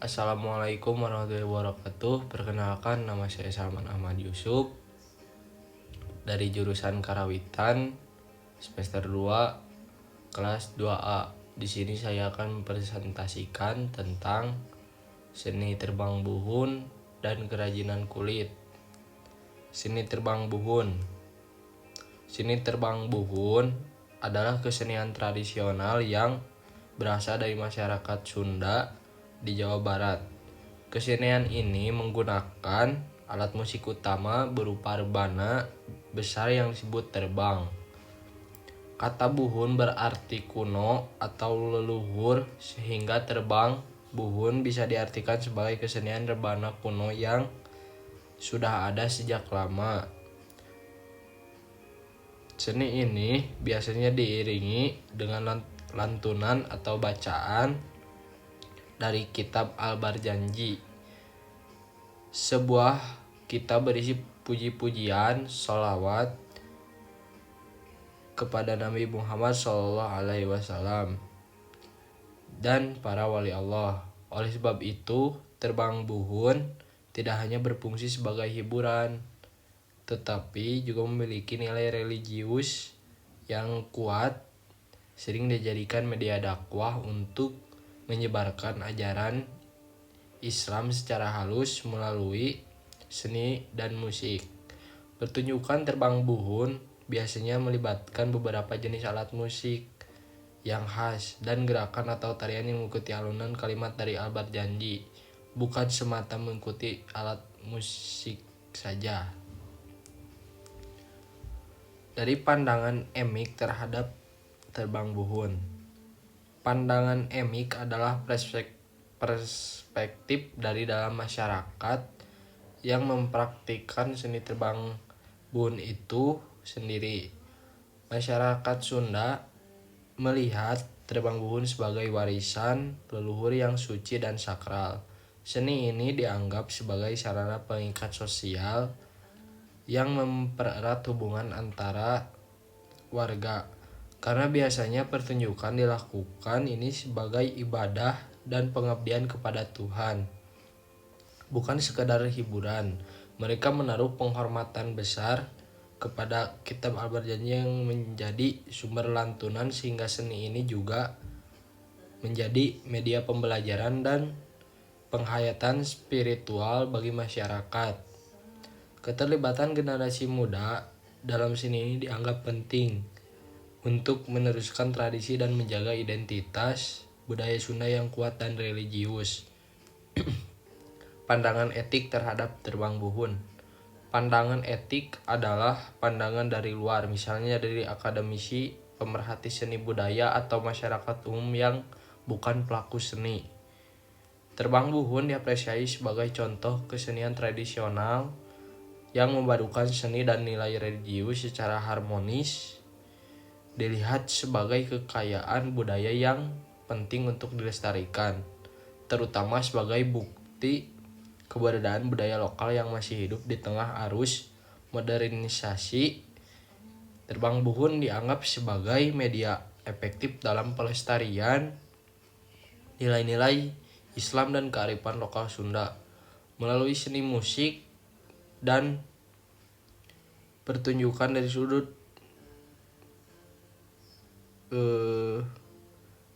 Assalamualaikum warahmatullahi wabarakatuh. Perkenalkan, nama saya Salman Ahmad Yusuf dari jurusan Karawitan semester 2 kelas 2A. Di sini saya akan mempresentasikan tentang seni terbang buhun dan kerajinan kulit. Seni terbang buhun. Seni terbang buhun adalah kesenian tradisional yang berasal dari masyarakat Sunda di Jawa Barat. Kesenian ini menggunakan alat musik utama berupa rebana besar yang disebut terbang. Kata buhun berarti kuno atau leluhur, sehingga terbang buhun bisa diartikan sebagai kesenian rebana kuno yang sudah ada sejak lama. Seni ini biasanya diiringi dengan lantunan atau bacaan dari kitab Al-Barjanji, sebuah kitab berisi puji-pujian sholawat kepada Nabi Muhammad SAW dan para wali Allah. Oleh sebab itu, terbang buhun tidak hanya berfungsi sebagai hiburan, tetapi juga memiliki nilai religius yang kuat, sering dijadikan media dakwah untuk menyebarkan ajaran Islam secara halus melalui seni dan musik. Pertunjukan terbang buhun biasanya melibatkan beberapa jenis alat musik yang khas dan gerakan atau tarian yang mengikuti alunan kalimat dari Al-Barjanji, bukan semata mengikuti alat musik saja. Dari pandangan Emik terhadap terbang buhun. Pandangan Emik adalah perspektif dari dalam masyarakat yang mempraktikkan seni terbang buhun itu sendiri. Masyarakat Sunda melihat terbang buhun sebagai warisan leluhur yang suci dan sakral. Seni ini dianggap sebagai sarana pengikat sosial yang mempererat hubungan antara warga, karena biasanya pertunjukan dilakukan ini sebagai ibadah dan pengabdian kepada Tuhan, bukan sekedar hiburan. Mereka menaruh penghormatan besar kepada kitab Al-Barjanji yang menjadi sumber lantunan, sehingga seni ini juga menjadi media pembelajaran dan penghayatan spiritual bagi masyarakat. Keterlibatan generasi muda dalam seni ini dianggap penting untuk meneruskan tradisi dan menjaga identitas budaya Sunda yang kuat dan religius. Pandangan etik terhadap terbang buhun. Pandangan etik adalah pandangan dari luar, misalnya dari akademisi, pemerhati seni budaya, atau masyarakat umum yang bukan pelaku seni. Terbang buhun diapresiasi sebagai contoh kesenian tradisional yang memadukan seni dan nilai religius secara harmonis, dilihat sebagai kekayaan budaya yang penting untuk dilestarikan, terutama sebagai bukti keberadaan budaya lokal yang masih hidup di tengah arus modernisasi. Terbang buhun dianggap sebagai media efektif dalam pelestarian nilai-nilai Islam dan kearifan lokal Sunda melalui seni musik dan pertunjukan. Dari sudut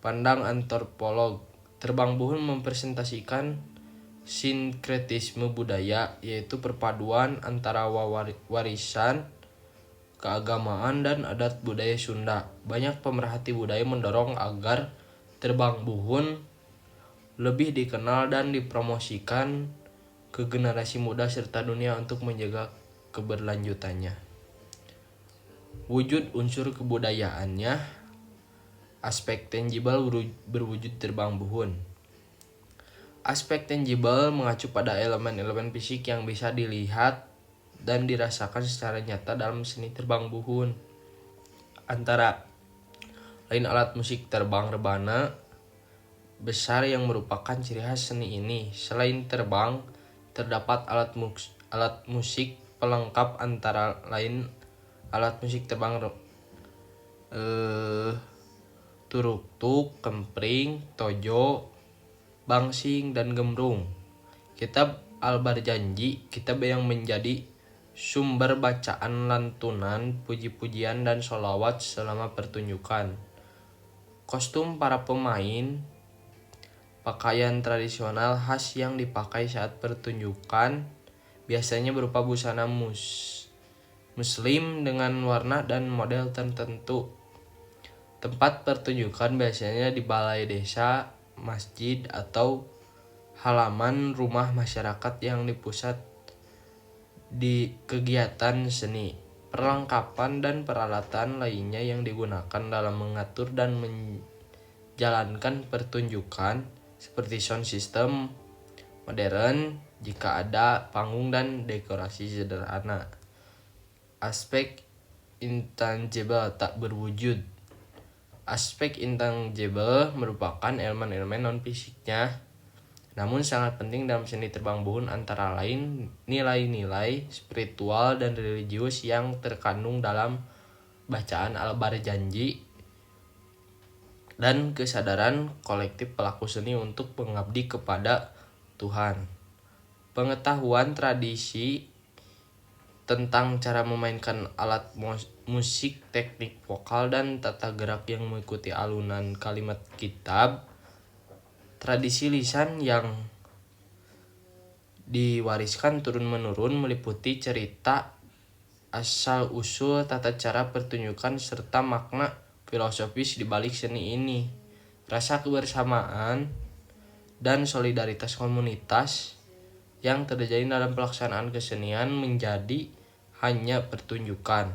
pandang antropolog, terbang buhun mempresentasikan sinkretisme budaya, yaitu perpaduan antara warisan keagamaan dan adat budaya Sunda. Banyak pemerhati budaya mendorong agar terbang buhun lebih dikenal dan dipromosikan ke generasi muda serta dunia untuk menjaga keberlanjutannya. Wujud unsur kebudayaannya. Aspek tangible berwujud terbang buhun. Aspek tangible mengacu pada elemen-elemen fisik yang bisa dilihat dan dirasakan secara nyata dalam seni terbang buhun. Antara lain alat musik terbang rebana besar yang merupakan ciri khas seni ini. Selain terbang, terdapat alat musik pelengkap, antara lain alat musik terbang turuk-tuk, kempring, tojo, Bangsing, dan Gembrung. Kitab Al-Barjanji, kitab yang menjadi sumber bacaan lantunan, puji-pujian, dan sholawat selama pertunjukan. Kostum para pemain, pakaian tradisional khas yang dipakai saat pertunjukan, biasanya berupa busana muslim dengan warna dan model tertentu. Tempat pertunjukan biasanya di balai desa, masjid, atau halaman rumah masyarakat yang dipusat di kegiatan seni. Perlengkapan dan peralatan lainnya yang digunakan dalam mengatur dan menjalankan pertunjukan seperti sound system modern jika ada panggung dan dekorasi sederhana. Aspek intangible tak berwujud. Aspek intangible merupakan elemen-elemen non-fisiknya namun sangat penting dalam seni terbang buhun, antara lain nilai-nilai spiritual dan religius yang terkandung dalam bacaan Al-Barjanji dan kesadaran kolektif pelaku seni untuk mengabdi kepada Tuhan. Pengetahuan tradisi tentang cara memainkan alat musik, teknik vokal, dan tata gerak yang mengikuti alunan kalimat kitab. Tradisi lisan yang diwariskan turun-menurun meliputi cerita asal-usul tata cara pertunjukan serta makna filosofis di balik seni ini. Rasa kebersamaan dan solidaritas komunitas yang terjadi dalam pelaksanaan kesenian menjadi hanya pertunjukan,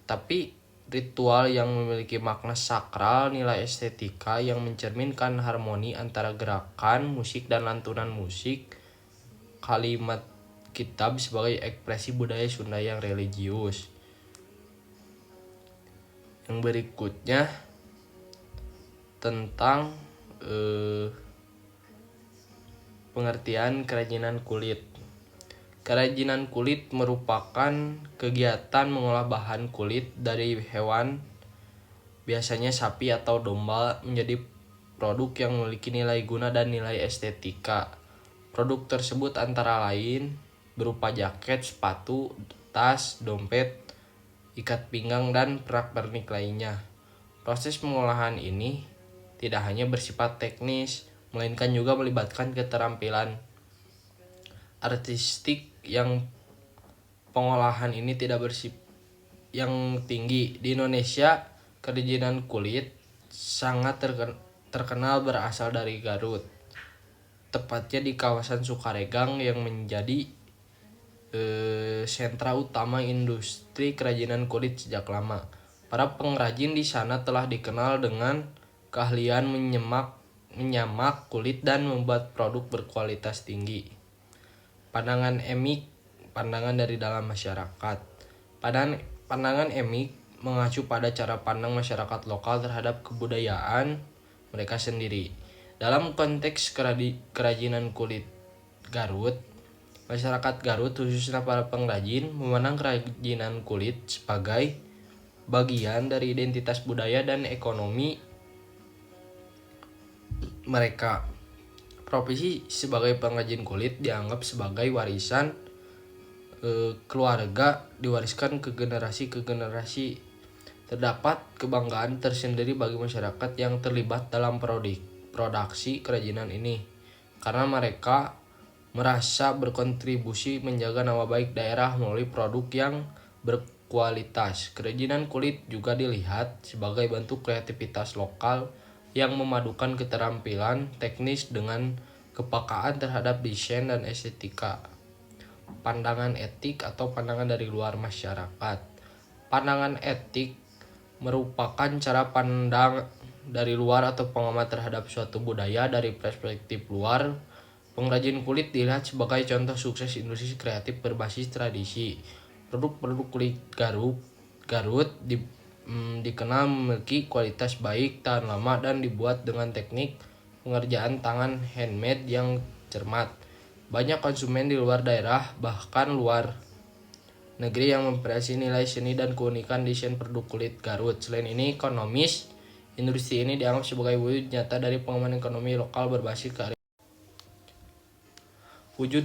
tapi ritual yang memiliki makna sakral, nilai estetika yang mencerminkan harmoni antara gerakan musik dan lantunan musik. Kalimat kitab sebagai ekspresi budaya Sunda yang religius. Yang berikutnya tentang pengertian kerajinan kulit. Kerajinan kulit merupakan kegiatan mengolah bahan kulit dari hewan, biasanya sapi atau domba, menjadi produk yang memiliki nilai guna dan nilai estetika. Produk tersebut antara lain berupa jaket, sepatu, tas, dompet, ikat pinggang, dan pernak-pernik lainnya. Proses pengolahan ini tidak hanya bersifat teknis, melainkan juga melibatkan keterampilan artistik yang pengolahan ini tidak yang tinggi. Di Indonesia, kerajinan kulit sangat terkenal berasal dari Garut, tepatnya di kawasan Sukaregang yang menjadi sentra utama industri kerajinan kulit sejak lama. Para pengrajin di sana telah dikenal dengan keahlian menyamak kulit dan membuat produk berkualitas tinggi. Pandangan emik, pandangan dari dalam masyarakat. Pandangan emik mengacu pada cara pandang masyarakat lokal terhadap kebudayaan mereka sendiri. Dalam konteks kerajinan kulit Garut, masyarakat Garut khususnya para pengrajin memandang kerajinan kulit sebagai bagian dari identitas budaya dan ekonomi mereka. Profesi sebagai pengrajin kulit dianggap sebagai warisan keluarga, diwariskan ke generasi ke generasi. Terdapat kebanggaan tersendiri bagi masyarakat yang terlibat dalam produksi kerajinan ini, karena mereka merasa berkontribusi menjaga nama baik daerah melalui produk yang berkualitas. Kerajinan kulit juga dilihat sebagai bentuk kreativitas lokal yang memadukan keterampilan teknis dengan kepekaan terhadap desain dan estetika. Pandangan etik atau pandangan dari luar masyarakat. Pandangan etik merupakan cara pandang dari luar atau pengamat terhadap suatu budaya dari perspektif luar. Pengrajin kulit dilihat sebagai contoh sukses industri kreatif berbasis tradisi. Produk-produk kulit Garut dikenal memiliki kualitas baik, tahan lama, dan dibuat dengan teknik pengerjaan tangan handmade yang cermat. Banyak konsumen di luar daerah, bahkan luar negeri, yang mempresiasi nilai seni dan keunikan desain produk kulit Garut. Selain ini, industri ini dianggap sebagai wujud nyata dari pengembangan ekonomi lokal berbasis kearifan Wujud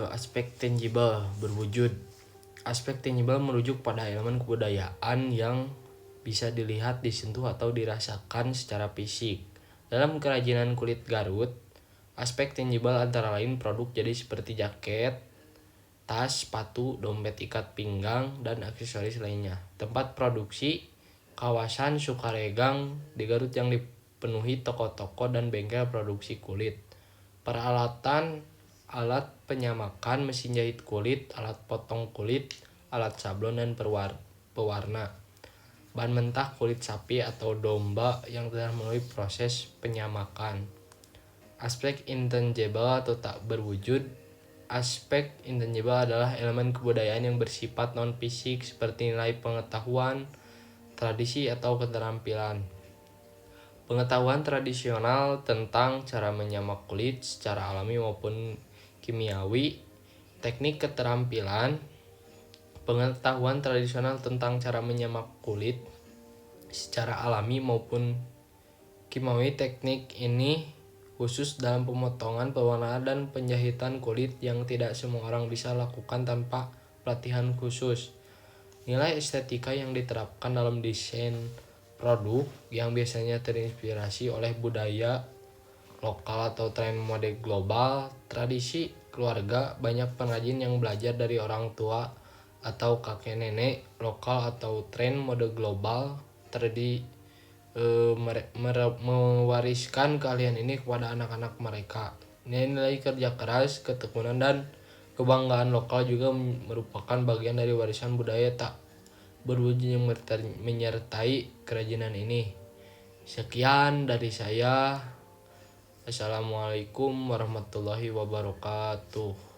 aspek tangible berwujud. Aspek tangible merujuk pada elemen kebudayaan yang bisa dilihat, disentuh, atau dirasakan secara fisik. Dalam kerajinan kulit Garut, aspek tangible antara lain produk jadi seperti jaket, tas, sepatu, dompet ikat pinggang, dan aksesoris lainnya. Tempat produksi, kawasan Sukaregang di Garut yang dipenuhi toko-toko dan bengkel produksi kulit. Peralatan, alat penyamakan, mesin jahit kulit, alat potong kulit, alat sablon, dan pewarna. Bahan mentah kulit sapi atau domba yang telah melalui proses penyamakan. Aspek intangible atau tak berwujud. Aspek intangible adalah elemen kebudayaan yang bersifat non-fisik seperti nilai pengetahuan, tradisi, atau keterampilan. Pengetahuan tradisional tentang cara menyamak kulit secara alami maupun kimiawi, teknik keterampilan. Pengetahuan tradisional tentang cara menyamak kulit secara alami maupun kimiawi, teknik ini khusus dalam pemotongan, pewarnaan, dan penjahitan kulit yang tidak semua orang bisa lakukan tanpa pelatihan khusus. Nilai estetika yang diterapkan dalam desain produk yang biasanya terinspirasi oleh budaya lokal atau tren mode global, tradisi keluarga. Banyak pengrajin yang belajar dari orang tua atau kakek nenek lokal atau tren mode global mewariskan keahlian ini kepada anak-anak mereka. Nilai kerja keras, ketekunan, dan kebanggaan lokal juga merupakan bagian dari warisan budaya tak berwujud yang menyertai kerajinan ini. Sekian dari saya. Assalamualaikum warahmatullahi wabarakatuh.